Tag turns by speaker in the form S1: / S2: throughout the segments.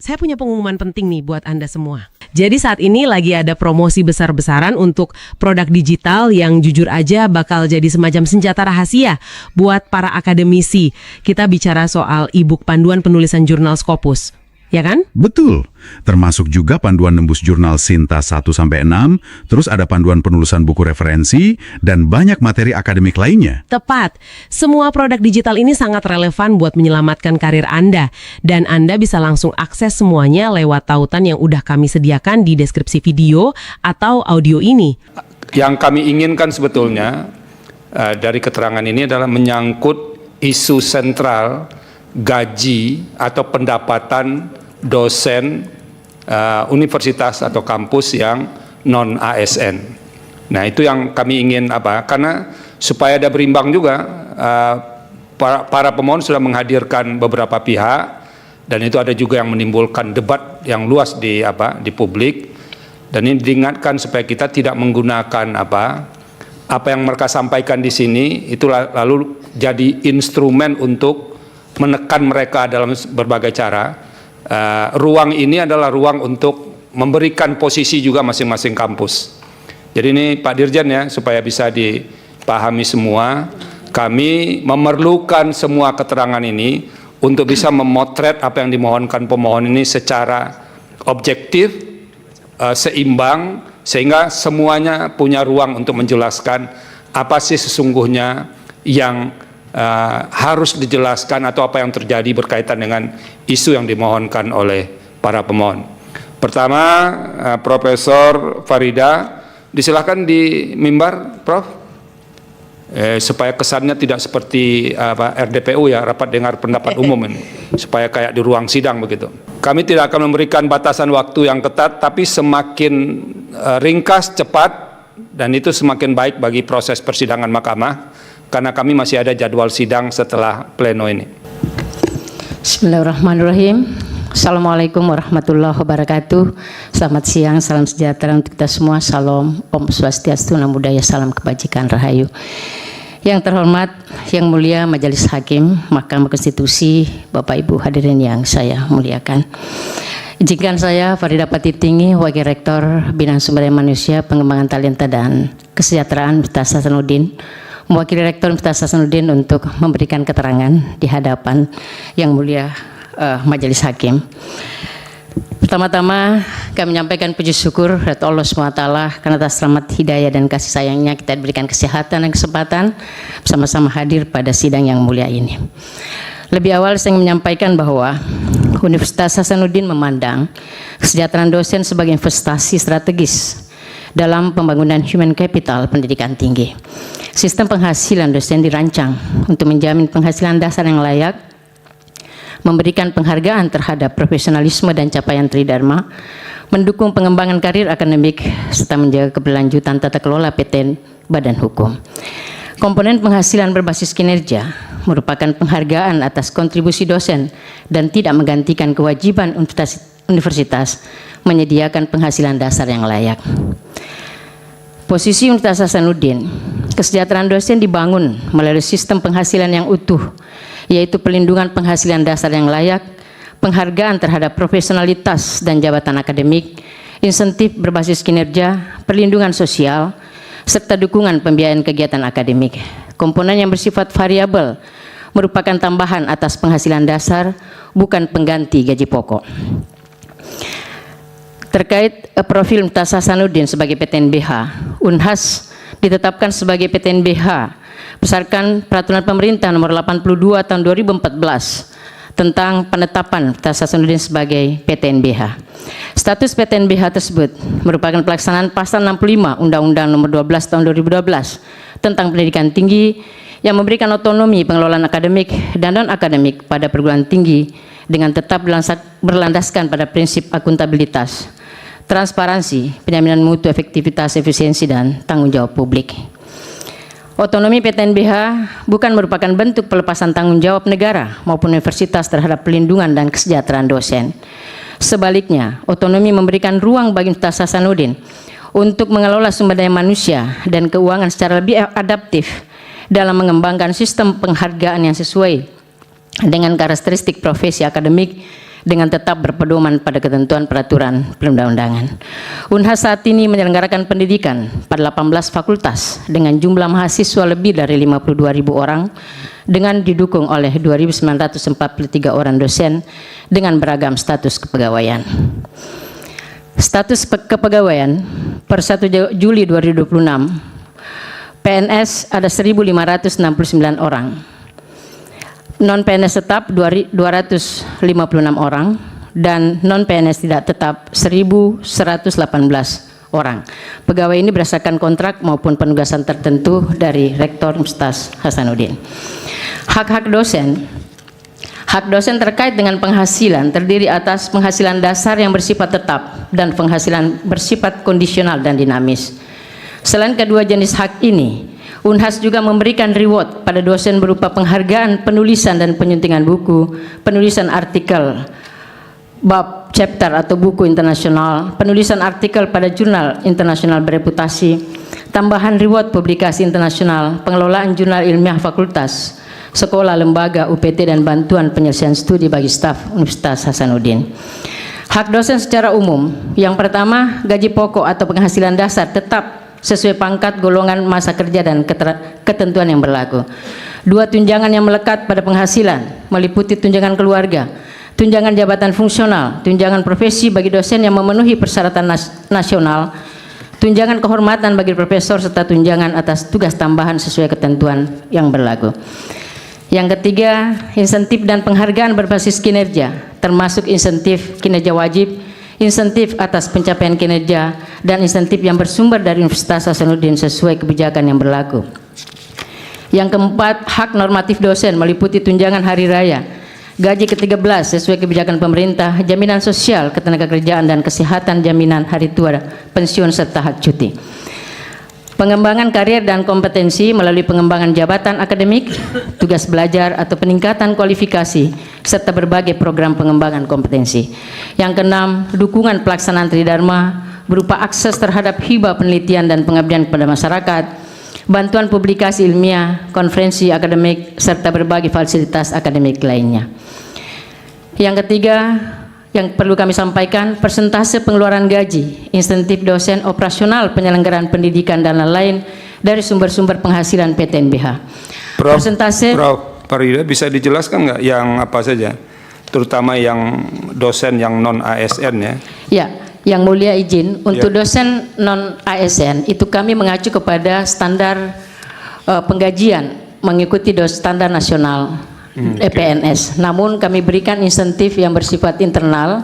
S1: Saya punya pengumuman penting nih buat Anda semua. Jadi saat ini lagi ada promosi besar-besaran untuk produk digital yang jujur aja bakal jadi semacam senjata rahasia buat para akademisi. Kita bicara soal e-book panduan penulisan jurnal Scopus. Ya kan?
S2: Betul. Termasuk juga panduan nembus jurnal Sinta 1-6, terus ada panduan penulisan buku referensi, dan banyak materi akademik lainnya.
S1: Tepat. Semua produk digital ini sangat relevan buat menyelamatkan karir Anda. Dan Anda bisa langsung akses semuanya lewat tautan yang udah kami sediakan di deskripsi video atau audio ini.
S3: Yang kami inginkan sebetulnya dari keterangan ini adalah menyangkut isu sentral gaji atau pendapatan dosen universitas atau kampus yang non ASN. Nah, itu yang kami ingin karena supaya ada berimbang juga, para pemohon sudah menghadirkan beberapa pihak dan itu ada juga yang menimbulkan debat yang luas di publik, dan ini diingatkan supaya kita tidak menggunakan apa yang mereka sampaikan di sini itu lalu jadi instrumen untuk menekan mereka dalam berbagai cara. Ruang ini adalah ruang untuk memberikan posisi juga masing-masing kampus. Jadi ini Pak Dirjen ya, supaya bisa dipahami semua, kami memerlukan semua keterangan ini untuk bisa memotret apa yang dimohonkan pemohon ini secara objektif, seimbang, sehingga semuanya punya ruang untuk menjelaskan apa sih sesungguhnya yang harus dijelaskan atau apa yang terjadi berkaitan dengan isu yang dimohonkan oleh para pemohon. Pertama, Profesor Farida, disilakan di mimbar, Prof. Supaya kesannya tidak seperti RDPU ya, rapat dengar pendapat umum ini, supaya kayak di ruang sidang begitu. Kami tidak akan memberikan batasan waktu yang ketat, tapi semakin ringkas, cepat, dan itu semakin baik bagi proses persidangan mahkamah, karena kami masih ada jadwal sidang setelah pleno ini.
S4: Bismillahirrahmanirrahim. Assalamualaikum warahmatullahi wabarakatuh. Selamat siang, salam sejahtera untuk kita semua. Salam, Om Swastiastu, Namo Buddhaya, salam kebajikan rahayu. Yang terhormat, yang mulia Majelis Hakim, Mahkamah Konstitusi, Bapak Ibu hadirin yang saya muliakan. Izinkan saya Farida Pati Tinggi, Wakil Rektor Bidang Sumber Daya Manusia, Pengembangan Talenta dan Kesejahteraan Universitas Hasanuddin, mewakili Rektor Universitas Hasanuddin untuk memberikan keterangan di hadapan yang mulia Majelis Hakim. Pertama-tama kami menyampaikan puji syukur kepada Allah SWT karena atas rahmat hidayah dan kasih sayangnya kita diberikan kesehatan dan kesempatan bersama-sama hadir pada sidang yang mulia ini. Lebih awal saya ingin menyampaikan bahwa Universitas Hasanuddin memandang kesejahteraan dosen sebagai investasi strategis dalam pembangunan human capital pendidikan tinggi. Sistem penghasilan dosen dirancang untuk menjamin penghasilan dasar yang layak, memberikan penghargaan terhadap profesionalisme dan capaian tridharma, mendukung pengembangan karir akademik, serta menjaga keberlanjutan tata kelola PTN Badan Hukum. Komponen penghasilan berbasis kinerja merupakan penghargaan atas kontribusi dosen dan tidak menggantikan kewajiban universitas menyediakan penghasilan dasar yang layak. Posisi Universitas Hasanuddin, kesejahteraan dosen dibangun melalui sistem penghasilan yang utuh, yaitu pelindungan penghasilan dasar yang layak, penghargaan terhadap profesionalitas dan jabatan akademik, insentif berbasis kinerja, perlindungan sosial, serta dukungan pembiayaan kegiatan akademik. Komponen yang bersifat variabel merupakan tambahan atas penghasilan dasar, bukan pengganti gaji pokok. Terkait profil Universitas Hasanuddin sebagai PTNBH, Unhas ditetapkan sebagai PTNBH berdasarkan Peraturan Pemerintah Nomor 82 Tahun 2014 tentang penetapan Universitas Hasanuddin sebagai PTNBH. Status PTNBH tersebut merupakan pelaksanaan Pasal 65 Undang-Undang Nomor 12 Tahun 2012 tentang pendidikan tinggi yang memberikan otonomi pengelolaan akademik dan non-akademik pada perguruan tinggi dengan tetap berlandaskan pada prinsip akuntabilitas, transparansi, penjaminan mutu, efektivitas, efisiensi, dan tanggung jawab publik. Otonomi PTNBH bukan merupakan bentuk pelepasan tanggung jawab negara maupun universitas terhadap pelindungan dan kesejahteraan dosen. Sebaliknya, otonomi memberikan ruang bagi Universitas Hasanuddin untuk mengelola sumber daya manusia dan keuangan secara lebih adaptif dalam mengembangkan sistem penghargaan yang sesuai dengan karakteristik profesi akademik dengan tetap berpedoman pada ketentuan peraturan perundang-undangan. Unhas saat ini menyelenggarakan pendidikan pada 18 fakultas dengan jumlah mahasiswa lebih dari 52.000 orang dengan didukung oleh 2.943 orang dosen dengan beragam status kepegawaian. Status kepegawaian per 1 Juli 2026, PNS ada 1.569 orang, non-PNS tetap 256 orang, dan non-PNS tidak tetap 1.118 orang. Pegawai ini berdasarkan kontrak maupun penugasan tertentu dari Rektor Universitas Hasanuddin. Hak-hak dosen. Hak dosen terkait dengan penghasilan terdiri atas penghasilan dasar yang bersifat tetap dan penghasilan bersifat kondisional dan dinamis. Selain kedua jenis hak ini, Unhas juga memberikan reward pada dosen berupa penghargaan penulisan dan penyuntingan buku, penulisan artikel, bab, chapter atau buku internasional, penulisan artikel pada jurnal internasional bereputasi, tambahan reward publikasi internasional, pengelolaan jurnal ilmiah fakultas, sekolah, lembaga, UPT, dan bantuan penyelesaian studi bagi staf Universitas Hasanuddin. Hak dosen secara umum, yang pertama, gaji pokok atau penghasilan dasar tetap sesuai pangkat, golongan, masa kerja, dan ketentuan yang berlaku. Dua, tunjangan yang melekat pada penghasilan meliputi tunjangan keluarga, tunjangan jabatan fungsional, tunjangan profesi bagi dosen yang memenuhi persyaratan nasional, tunjangan kehormatan bagi profesor, serta tunjangan atas tugas tambahan sesuai ketentuan yang berlaku. Yang ketiga, insentif dan penghargaan berbasis kinerja, termasuk insentif kinerja wajib, insentif atas pencapaian kinerja, dan insentif yang bersumber dari Universitas Hasanuddin sesuai kebijakan yang berlaku. Yang keempat, hak normatif dosen meliputi tunjangan hari raya, gaji ke-13 sesuai kebijakan pemerintah, jaminan sosial, ketenagakerjaan dan kesehatan, jaminan hari tua, pensiun, serta hak cuti. Pengembangan karier dan kompetensi melalui pengembangan jabatan akademik, tugas belajar atau peningkatan kualifikasi, serta berbagai program pengembangan kompetensi. Yang keenam, dukungan pelaksanaan tridharma berupa akses terhadap hibah penelitian dan pengabdian kepada masyarakat, bantuan publikasi ilmiah, konferensi akademik, serta berbagai fasilitas akademik lainnya. Yang ketiga, yang perlu kami sampaikan, persentase pengeluaran gaji, insentif dosen, operasional penyelenggaraan pendidikan, dan lain-lain dari sumber-sumber penghasilan PTNBH.
S3: Prof,
S4: Persentase,
S3: Prof Farida, bisa dijelaskan nggak yang apa saja, terutama yang dosen yang non ASN ya?
S4: ya, yang mulia izin, untuk dosen non ASN itu kami mengacu kepada standar penggajian mengikuti standar nasional PNS. Namun kami berikan insentif yang bersifat internal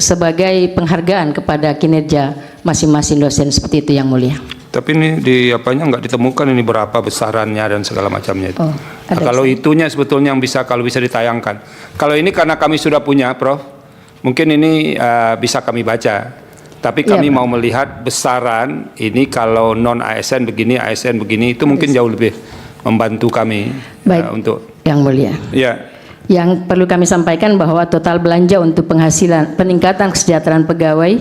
S4: sebagai penghargaan kepada kinerja masing-masing dosen, seperti itu yang mulia.
S3: Tapi ini di apanya nggak ditemukan ini berapa besarannya dan segala macamnya itu.
S4: Oh,
S3: Nah, kalau itunya sebetulnya yang bisa, kalau bisa ditayangkan. Kalau ini karena kami sudah punya, Prof, mungkin ini bisa kami baca. Tapi kami mau melihat besaran ini kalau non ASN begini, ASN begini, itu mungkin jauh lebih membantu kami untuk
S4: yang mulia.
S3: Ya.
S4: Yang perlu kami sampaikan bahwa total belanja untuk penghasilan peningkatan kesejahteraan pegawai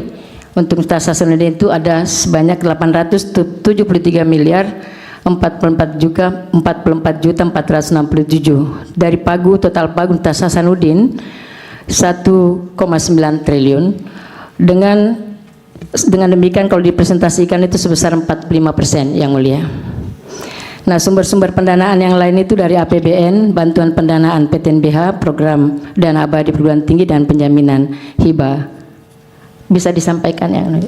S4: untuk Universitas Hasanuddin itu ada sebanyak 873 miliar 44 juta 467 dari pagu, total pagu Universitas Hasanuddin 1,9 triliun. Dengan demikian kalau dipresentasikan itu sebesar 45% yang mulia. Nah, sumber-sumber pendanaan yang lain itu dari APBN, bantuan pendanaan PTNBH, program dana abadi perguruan tinggi, dan penjaminan hibah. Bisa disampaikan yang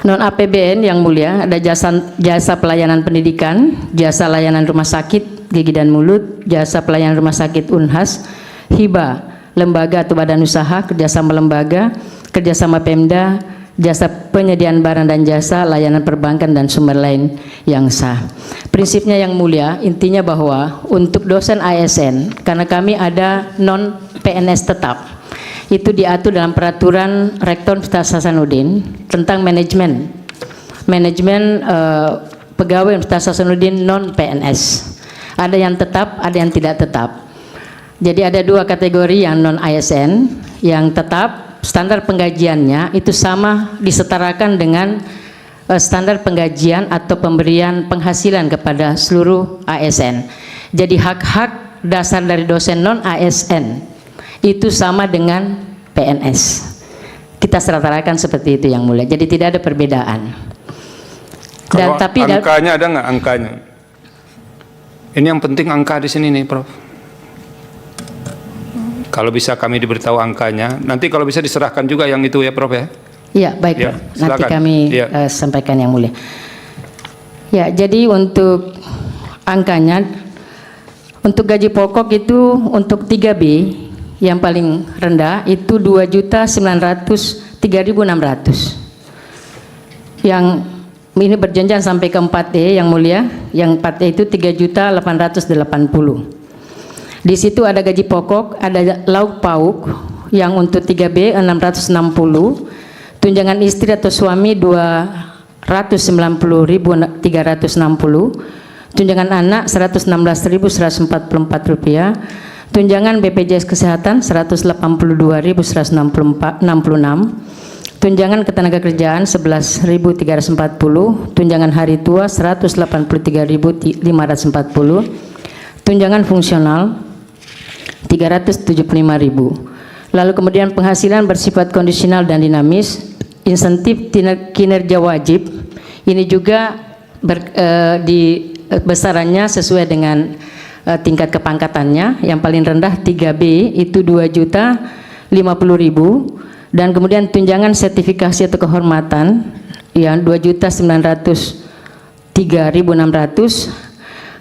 S4: non APBN yang mulia, ada jasa pelayanan pendidikan, jasa layanan rumah sakit gigi dan mulut, jasa pelayanan rumah sakit Unhas, hibah lembaga atau badan usaha, kerjasama lembaga, kerjasama Pemda, jasa penyediaan barang dan jasa, layanan perbankan, dan sumber lain yang sah. Prinsipnya yang mulia, intinya bahwa untuk dosen ASN, karena kami ada non PNS tetap, itu diatur dalam peraturan Rektor Universitas Hasanuddin tentang manajemen pegawai Universitas Hasanuddin non PNS. Ada yang tetap, ada yang tidak tetap. Jadi ada dua kategori yang non ASN, yang tetap standar penggajiannya itu sama disetarakan dengan standar penggajian atau pemberian penghasilan kepada seluruh ASN. Jadi hak-hak dasar dari dosen non ASN itu sama dengan PNS. Kita seratarakan seperti itu Yang Mulia. Jadi tidak ada perbedaan. Dan
S3: Kalau
S4: tapi
S3: angkanya ada nggak angkanya? Ini yang penting angka di sini nih, Prof. Kalau bisa kami diberitahu angkanya, nanti kalau bisa diserahkan juga yang itu ya, Prof ya.
S4: ya baik,
S3: Ya,
S4: Prof. Nanti
S3: silakan.
S4: kami
S3: Ya.
S4: sampaikan Yang Mulia. Ya, jadi untuk angkanya, untuk gaji pokok itu untuk 3B yang paling rendah itu 2.903.600. Yang ini berjenjang sampai ke 4E Yang Mulia. Yang 4E itu 3.880. Di situ ada gaji pokok, ada lauk pauk yang untuk 3B 660, tunjangan istri atau suami 290.360, tunjangan anak 116.144 rupiah, tunjangan BPJS Kesehatan 182.166, tunjangan ketenagakerjaan 11.340, tunjangan hari tua 183.540, tunjangan fungsional 375.000. Lalu kemudian penghasilan bersifat kondisional dan dinamis, insentif kinerja wajib, ini juga besarannya sesuai dengan tingkat kepangkatannya. Yang paling rendah 3B itu 2.050.000, dan kemudian tunjangan sertifikasi atau kehormatan yang 2.903.600.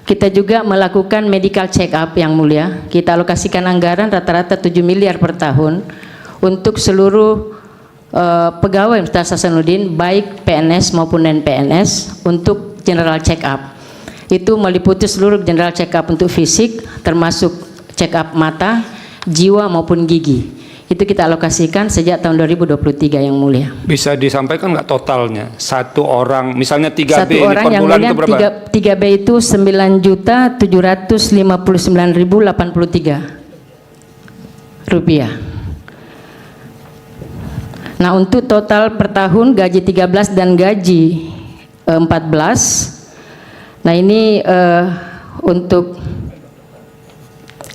S4: Kita juga melakukan medical check up Yang Mulia. Kita alokasikan anggaran rata-rata 7 miliar per tahun untuk seluruh pegawai Universitas Hasanuddin, baik PNS maupun non-PNS, untuk general check up. Itu meliputi seluruh general check up untuk fisik, termasuk check up mata, jiwa maupun gigi. Itu kita alokasikan sejak tahun 2023 Yang Mulia.
S3: Bisa disampaikan nggak totalnya? Satu orang, misalnya 3B
S4: Satu
S3: ini
S4: orang
S3: per
S4: Yang
S3: bulan
S4: Mulia,
S3: itu berapa?
S4: 3B itu 9.759.083 rupiah. Nah, untuk total per tahun gaji 13 dan gaji 14. Nah, ini untuk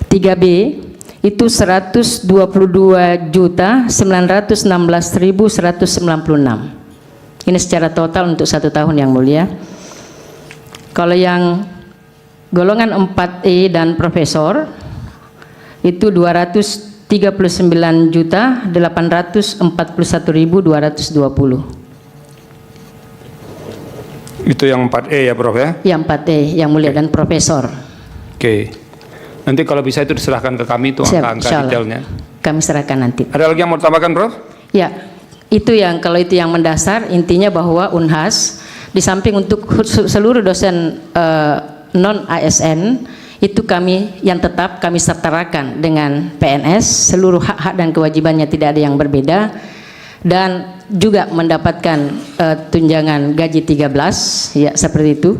S4: 3B itu 122.916.196. Ini secara total untuk 1 tahun Yang Mulia. Kalau yang golongan 4E dan profesor itu 239.841.220.
S3: Itu yang 4E ya, Prof ya?
S4: Yang 4E Yang Mulia dan profesor.
S3: Oke. Nanti kalau bisa itu diserahkan ke kami itu
S4: Siap,
S3: angka-angka
S4: insyaallah.
S3: detailnya.
S4: Kami serahkan nanti.
S3: Ada lagi yang mau ditambahkan, Prof?
S4: Ya, itu yang kalau itu yang mendasar, intinya bahwa Unhas di samping untuk seluruh dosen non ASN itu kami yang tetap kami setarakan dengan PNS, seluruh hak-hak dan kewajibannya tidak ada yang berbeda, dan juga mendapatkan tunjangan gaji 13 ya seperti itu,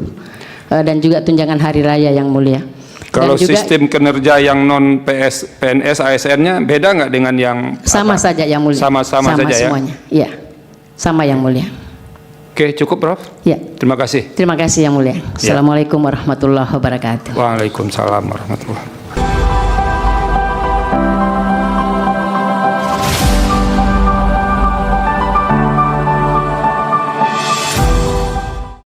S4: dan juga tunjangan hari raya Yang Mulia.
S3: Kalau
S4: Dan juga
S3: sistem kinerja yang non PNS ASN-nya beda nggak dengan yang
S4: sama
S3: apa?
S4: saja Yang Mulia.
S3: Sama-sama saja ya?
S4: Semuanya. Iya. Sama Yang Mulia.
S3: Oke, cukup, Prof?
S4: Ya.
S3: Terima kasih.
S4: Terima kasih Yang Mulia. Assalamualaikum warahmatullahi wabarakatuh.
S3: Waalaikumsalam warahmatullahi wabarakatuh.